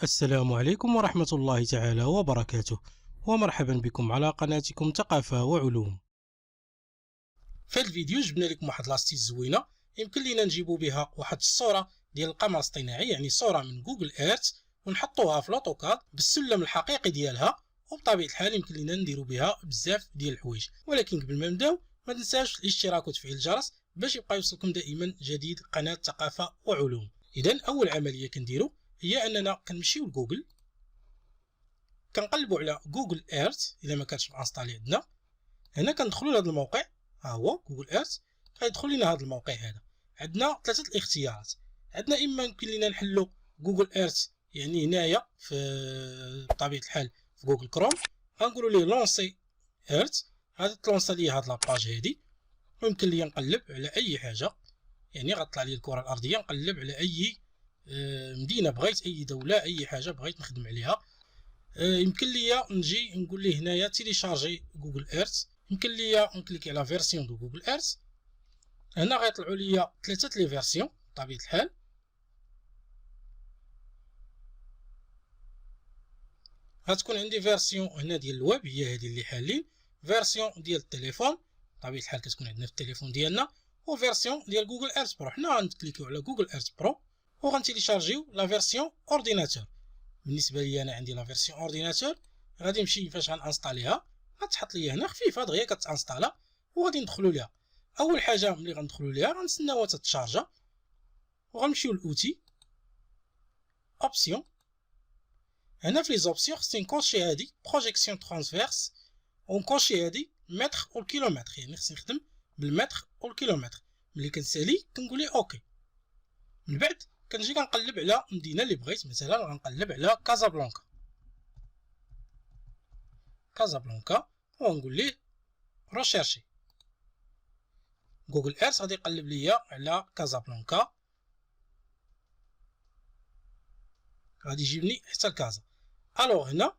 السلام عليكم ورحمة الله تعالى وبركاته، ومرحبا بكم على قناتكم ثقافة وعلوم. في هذا الفيديو جبنا لكم واحد لاستيس زوينة يمكن لينا نجيبو بها واحد الصورة ديال القمر الاصطناعي، يعني صورة من جوجل ايرث، ونحطوها في لوتوكاد بالسلم الحقيقي ديالها، وبطبيعة الحال يمكن لينا نديرو بها بزاف ديال الحوايج. ولكن قبل ما نبداو ما تنساش الاشتراك وتفعيل الجرس باش يبقى يوصلكم دائما جديد قناة ثقافة وعلوم. اذا اول عملية كنديرو هي اننا كنمشيو لجوجل، كنقلبوا على جوجل ايرث الا ما كانش مانستالي عندنا. هنا كندخلوا لهذا الموقع، ها هو جوجل ايرث، غيدخل لينا هذا الموقع. هذا عندنا ثلاثه الاختيارات. عندنا اما يمكن لينا نحلوا جوجل ايرث يعني هنايا في بطبيعه الحال في جوجل كروم، غنقولوا ليه لونسي ايرث، غادي تلونسا لي هاد لاباج هادي، ويمكن لي نقلب على اي حاجه، يعني غطلع لي الكره الارضيه، نقلب على اي مدينه بغيت، اي دوله، اي حاجه بغيت نخدم عليها. يمكن ليا نجي نقول ليه هنايا تيليشارجي جوجل ايرث، يمكن ليا نكليكي على فيرسيون دو جوجل ايرث. هنا غيطلعوا ليا ثلاثه لي فيرسيون بطبيعه الحال. غتكون عندي فيرسيون هنا ديال الويب، هي هذه اللي حالين، فيرسيون ديال التليفون بطبيعه الحال كتكون عندنا في التليفون ديالنا، وفيرسيون ديال جوجل ايرث برو. حنا غنكليكيو على جوجل ايرث برو وغنتيليشارجيو لا فيرسيون اورديناتور. بالنسبه لي انا عندي لا فيرسيون اورديناتور، غادي نمشي فاش غنانستاليها، غتحط لي هنا خفيفه دغيا كتانستالا، وغادي ندخلوا ليها. اول حاجه ملي غندخلوا ليها غنستناوها تتشارجا، وغنمشيو للاوتي اوبسيون. هنا في لي زوبسيون خصني نكونشي هادي بروجيكسيون ترانسفيرس، ونكونشي هادي متر والكيلومتر، يعني خصني نخدم بالمتر والكيلومتر. ملي كنسالي كنقول ليه اوكي. من بعد كنجي كنقلب على مدينه اللي بغيت، مثلا غنقلب على كازابلانكا، كازابلانكا، ونقول ليه ريشيرشي. جوجل ايرث غادي يقلب ليا على كازابلانكا، غادي يجيبني حتى لكازا. الوغ هنا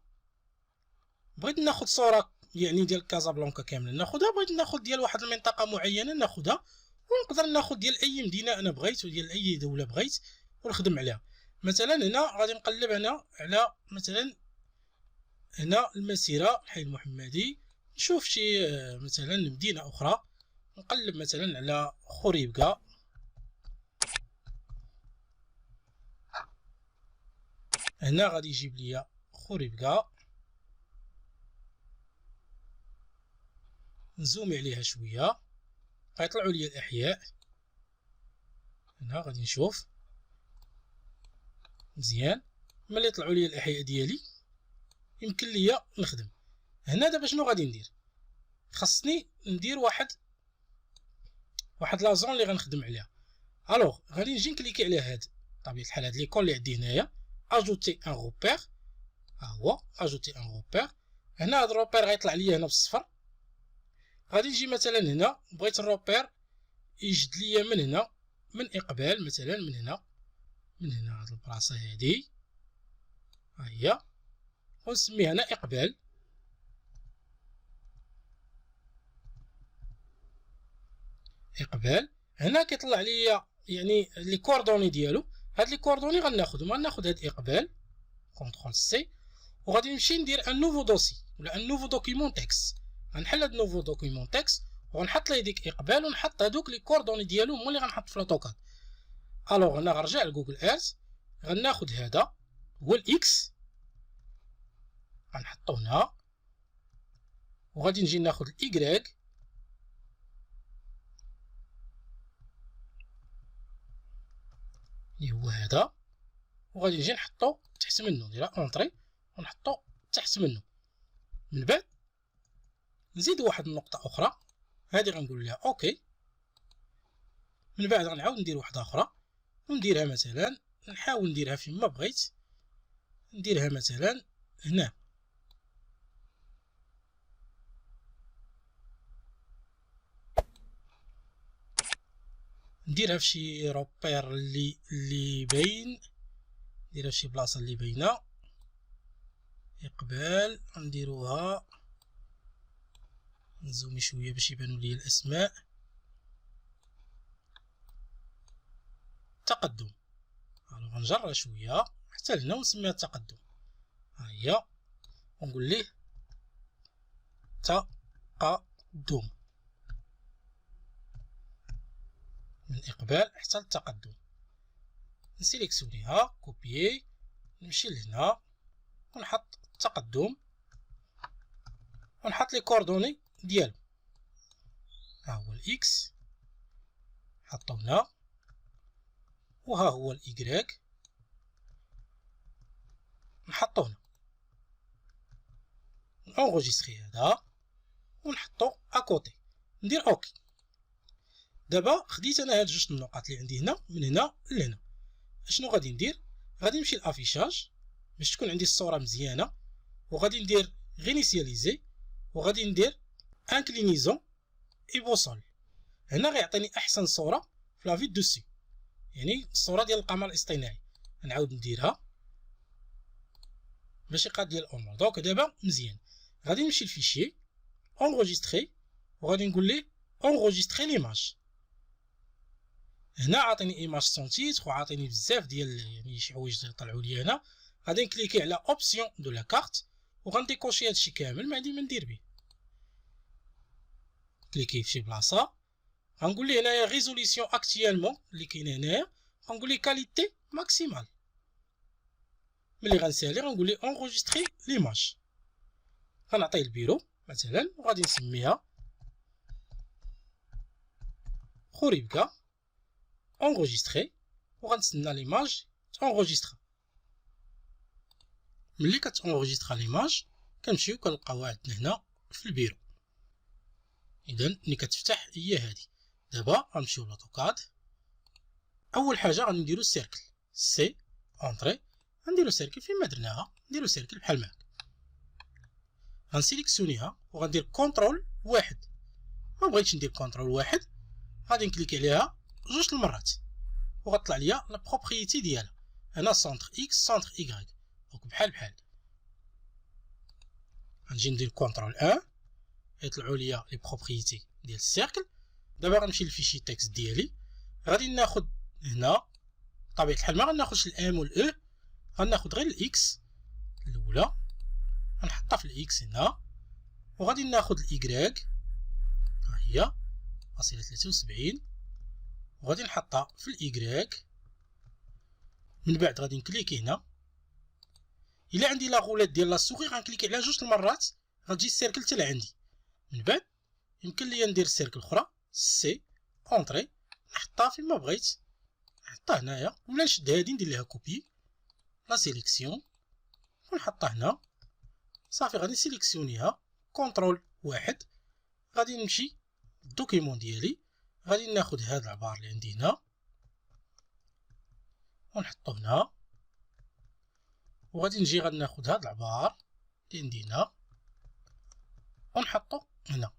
بغيت ناخد صوره يعني ديال كازابلانكا كامله ناخدها، بغيت ناخد ديال واحد المنطقه معينه ناخدها، ونقدر ناخد ديال اي مدينه انا بغيت وديال اي دوله بغيت ونخدم عليها. مثلا هنا غادي نقلب هنا على مثلا هنا المسيره الحي المحمدي، نشوف شي مثلا مدينه اخرى، نقلب مثلا على خوريبكا، هنا غادي يجيب ليا خوريبكا، نزومي عليها شويه غيطلعوا لي الاحياء. هنا غادي نشوف مزيان، ملي يطلعوا لي الاحياء ديالي يمكن ليا نخدم. هنا دابا شنو غادي ندير؟ خاصني ندير واحد لا زون اللي غنخدم عليها. الوغ غادي نجي نكليكي على هاد بطبيعه الحال هاد ليكول اللي عندي هنايا، اجوتي ان روبير، ها هو اجوتي ان روبير. هنا هاد الروبير غيطلع ليا هنا بالصفر. غادي نجي مثلا هنا بغيت الروبير يجد ليا من هنا من اقبال، مثلا من هنا هاد البلاصه هادي، ها هي، ونسميها هنا اقبال. هنا كيطلع ليا يعني لي كوردوني ديالو، هاد لي كوردوني غناخدهم، غناخد هاد اقبال كونترول سي، وغادي نمشي ندير ان نوفو دوسي ولا ان نوفو دوكيمون تكست. غنحل هاد نوفو دوكيمون تكست وغنحط ليه ديك اقبال، ونحط هادوك لي كوردوني ديالو هما اللي غنحط في لوتوكاد. الوغ هنا غنرجع لجوجل ايرث، غناخد هذا هو الاكس، غنحطو هنا، وغادي نجي ناخد الايكغيك، اللي هو هذا، وغادي نجي نحطو تحت منه، ندير اونطري ونحطو تحت منه. من بعد نزيد واحد النقطة أخرى، هذه غنقول لها أوكي. من بعد غنعاود ندير واحدة أخرى ونديرها مثلا، نحاول نديرها فيما بغيت، نديرها مثلا هنا، نديرها في شي روبير اللي باين، نديرها في شي بلاصة اللي باينة. إقبال نديروها، نزومي شوية باش يبانو لي الأسماء. تقدم، غنجرها شوية حتى لهنا ونسميها التقدم. ها هي ونقول ليه تقدم، من إقبال حتى التقدم. نسيليكسيونيها كوبيي، نمشي لهنا ونحط التقدم ونحط لي كوردوني ديالو. ها هو الإكس نحطو هنا، وها هو الإيكغيك نحطو هنا. نونغوجيستري هذا ونحطو أكوتي، ندير أوكي. دابا خديت أنا هاد جوج النقاط اللي عندي هنا من هنا لهنا. اشنو غادي ندير؟ غادي نمشي لافيشاج باش تكون عندي الصورة مزيانة، وغادي ندير غينيسياليزي، وغادي ندير انكلينيزون اي بوصول. هنا غيعطيني احسن صورة في لافي دوسي، يعني الصورة ديال القمر الاصطناعي. غنعاود نديرها باش يقاد لي الامور. دونك دابا مزيان. غادي نمشي لفيشي اونغوجيستري، وغادي نقول ليه اونغوجيستري ليماج. هنا عاطيني ايماج سون تيتر، وعاطيني بزاف ديال يعني شي حوايج طلعوا لي هنا. غادي نكليكي على اوبسيون دو لا كارت وغنديكوشي هادشي كامل، ما عندي ما ندير به. كليكي في شي بلاصه، غنقول ليه هنايا ريزوليسيون اكتيالمون اللي كاينه هنايا، غنقول ليه كاليتي ماكسيمال. ملي غنسالي غنقول ليه اونغوجيستري ليماج. غنعطيه البيرو مثلا وغادي نسميها خوريبكا اونغوجيستري، وغنتسنى ليماج تونغوجيسترا. ملي كتونغوجيسترا ليماج كنمشيو كنلقاوها عندنا هنا في البيرو. اذا ملي كتفتح هي هادي. دابا غنمشيو لوطوكاد. اول حاجه غنديرو السيركل سي اونطري، غنديرو سيركل فيما درناها، نديرو سيركل بحال ما هكا. غنسيليكسيونيها وغندير كونترول واحد. ما بغيتش ندير كونترول واحد، غادي نكليكي عليها جوج المرات وغطلع ليا لا بروبريتي ديالها. هنا سونتر اكس سونتر ايكغيك، دونك بحال غنجي ندير كونترول ان يطلعوا ليا لي بروبريتي ديال السيركل. دابا غنمشي للفيشي تكست ديالي، غادي ناخد هنا بطبيعه الحال ما غناخدش الام والاو، غناخد غير الاكس الاولى غنحطها في الاكس هنا، وغادي ناخد الايكغيك ها هي فاصلة 73 وغادي نحطها في الايكغيك. من بعد غادي نكليكي هنا، الا عندي لا غولات ديال لا سوغي غنكليكي عليها جوج المرات غتجي السيركل حتى لعندي. من بعد يمكن ليا ندير سيركل اخرى سي اونطري نحطها فيما بغيت، نحطها هنايا ولا نشد هادي ندير ليها كوبي لا سيليكسيون ونحطها هنا صافي. غادي نسيليكسيونيها كونترول واحد، غادي نمشي الدوكيمون ديالي، غادي ناخد هاد العبار اللي عندي هنا ونحطو هنا، وغادي نجي غادي ناخد هاد العبار اللي عندي هنا ونحطو هنا.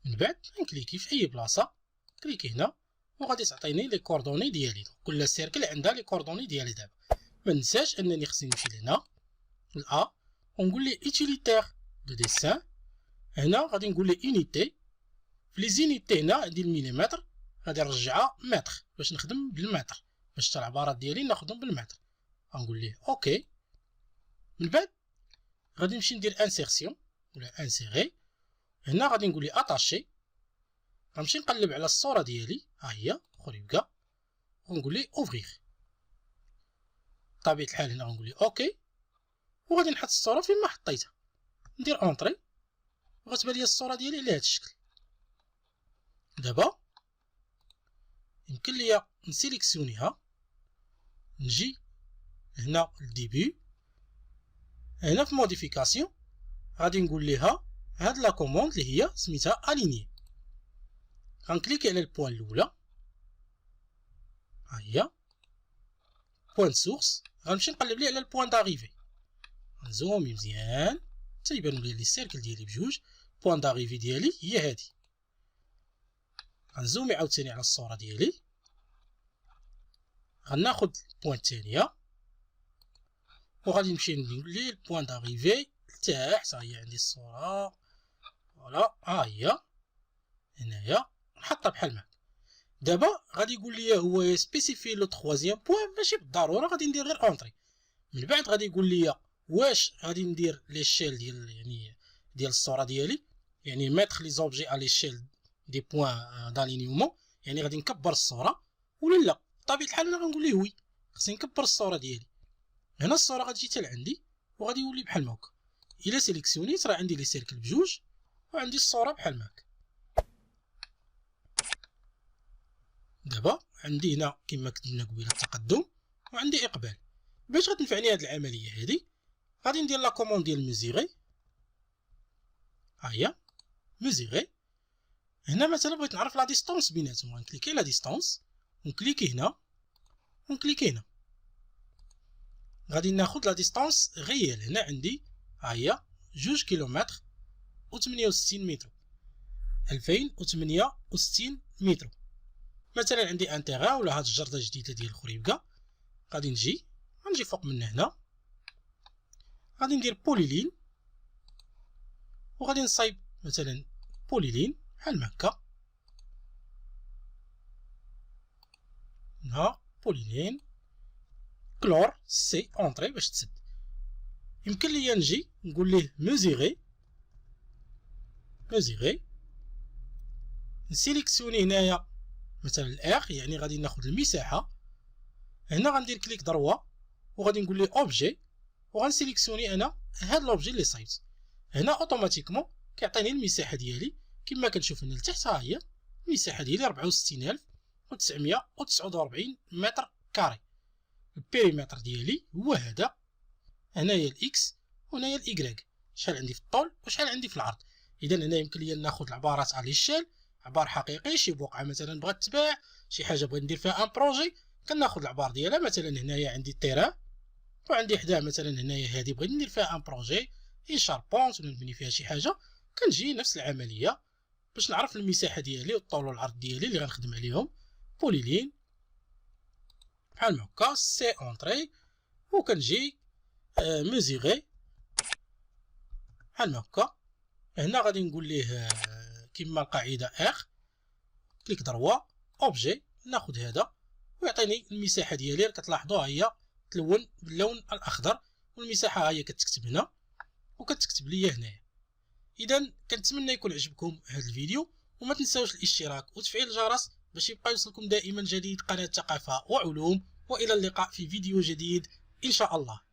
من بعد نكليكي في اي بلاصه، كليكي هنا وغادي تعطيني لي كوردوني ديالي. كل سيركل عندها لي كوردوني ديالي. دابا ما ننساش انني خصني نمشي لهنا لا ونقول ليه ايتيليتير دو ديسان. هنا غادي نقول ليه اونيتي، في لي زونيتي هنا عندي المليمتر، غادي نرجعها متر باش نخدم بالمتر، باش حتى العبارات ديالي ناخذهم بالمتر. غنقول ليه اوكي. من بعد غادي نمشي ندير انسيرسيون ولا انسيري. هنا غادي نقول ليه اتاشي، غنمشي نقلب على الصوره ديالي ها هي خريبكا ونقول ليه اوفرير. بطبيعه الحال هنا غنقول ليه اوكي، وغادي نحط الصوره فين ما حطيتها، ندير اونطري وغتبان لي الصوره ديالي على هذا الشكل. دابا يمكن ليا نسيليكسيونيها، نجي هنا للديبي، هنا في موديفيكاسيون غادي نقول ليها هاد لا كوموند اللي هي سميتها اليني. غنكليكي على البوان الاولى ها هي بوان سورس، غنمشي نقلب ليه على البوان داريفي، نزومي مزيان حتى يبانو لي السيركل ديالي بجوج. بوان داريفي ديالي هي هادي. غنزومي عاوتاني على الصوره ديالي، غناخد البوان الثانيه وغادي نمشي نقول ليه البوان داريفي لتحت. ها هي عندي الصوره فوالا ها هي هنايا، نحطها بحال ما. دابا غادي يقول لي هو سبيسيفي لو تخوازيام بوين، ماشي بالضروره غادي ندير غير اونطري. من بعد غادي يقول لي واش غادي ندير ليشيل ديال يعني ديال الصوره ديالي، يعني ميتر لي زوبجي على ليشيل دي بوين دالينيومون، يعني غادي نكبر الصوره ولا لا. بطبيعه الحال انا غنقول ليه وي، خصني نكبر الصوره ديالي. هنا الصوره غتجي حتى لعندي وغادي يولي بحال هكا. الا سيليكسيونيت راه عندي لي سيركل بجوج وعندي الصوره بحال هكا. دابا عندي هنا كما كتبنا قبيله التقدم وعندي اقبال. باش غتنفعني هاد العمليه هادي غادي ندير لا كوموند ديال ميزيغي. ها هي ميزيغي. هنا مثلا بغيت نعرف لا ديستونس بيناتهم، غنكليكي لا ديستونس ونكليكي هنا ونكليكي هنا. غادي ناخد لا ديستونس غيال. هنا عندي ها هي 2 كيلومتر و68 متر، 2068 متر. مثلا عندي انتيغا ولا هاد الجرده الجديده ديال الخريبكه. غادي نجي فوق من هنا، غادي ندير بوليلين وغادي نصايب مثلا بوليلين بحال هكا. هنا بوليلين كلور سي اونطري باش تسد. يمكن ليا نجي نقول ليه ميزيغي، نسيليكسيوني هنايا مثلا الار، يعني غادي ناخد المساحه. هنا غندير كليك دروا وغادي نقول ليه اوبجي وغنسيليكسيوني انا هاد لوبجي اللي صايبت. هنا اوتوماتيكمون كيعطيني المساحه ديالي كما كنشوف هنا لتحت. ها هي المساحه ديالي 64949 متر كاري. البيريمتر ديالي هو هذا. هنايا الاكس وهنايا الايكغيك، شحال عندي في الطول وشحال عندي في العرض. اذا هنا يمكن ليا ناخذ العبارات على ليشيل، عبار حقيقي، شي بقعه مثلا بغات تباع، شي حاجه بغيت ندير فيها ان بروجي، كناخذ العبار ديالها. مثلا هنايا عندي التيران وعندي حداه مثلا هنايا هذه بغيت ندير فيها ان بروجي ان شاربونت ولا نبني فيها شي حاجه. كنجي نفس العمليه باش نعرف المساحه ديالي والطول والعرض ديالي اللي غنخدم عليهم. بوليلين بحال هكا سي اونطري وكنجي ميزيغي بحال هكا. هنا غادي نقول ليه كما القاعده اخ، كليك دروا اوبجي، ناخذ هذا ويعطيني المساحه ديالي. كتلاحظوا هي تلون باللون الاخضر والمساحه هي كتكتب هنا وكتكتب ليا هنايا. اذا كنتمنى يكون عجبكم هذا الفيديو، وما تنساوش الاشتراك وتفعيل الجرس باش يبقى يوصلكم دائما جديد قناه ثقافه وعلوم. والى اللقاء في فيديو جديد ان شاء الله.